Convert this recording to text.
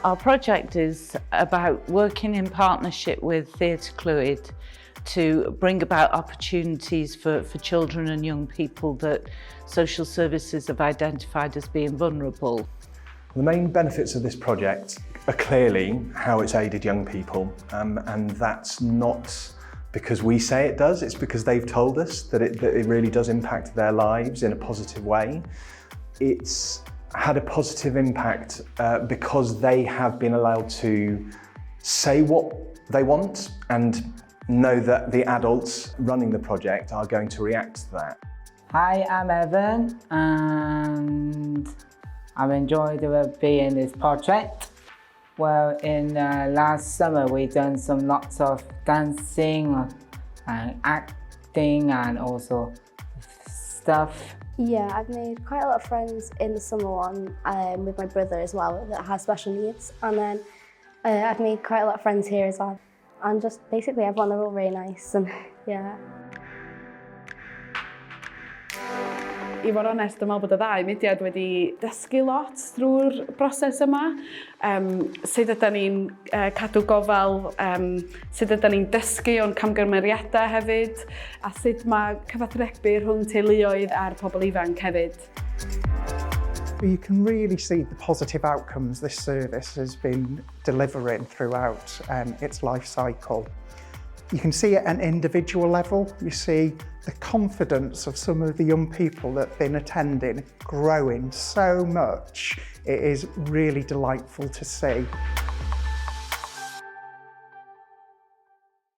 Our project is about working in partnership with Theatr Clwyd to bring about opportunities for children and young people that social services have identified as being vulnerable. The main benefits of this project are clearly how it's aided young people, and that's not because we say it does, it's because they've told us that it really does impact their lives in a positive way. It's had a positive impact because they have been allowed to say what they want and know that the adults running the project are going to react to that. Hi, I'm Evan, and I've enjoyed being in this project. Well, in last summer, we've done lots of dancing and acting and also stuff. Yeah, I've made quite a lot of friends in the summer one with my brother as well that has special needs, and then I've made quite a lot of friends here as well. And just basically everyone, they're all really nice and yeah. I fod onest, dwi'n meddwl bod y ddau mudiad wedi dysgu lot drwy'r broses yma. Sut ydyn ni'n cadw gofal, sut ydyn ni'n dysgu o'n camgymeriadau hefyd, a sut mae cyfathrebu rhwng teuluoedd a'r pobl ifanc hefyd. You can really see the positive outcomes this service has been delivering throughout its life cycle. You can see at an individual level, you see the confidence of some of the young people that have been attending growing so much. It is really delightful to see.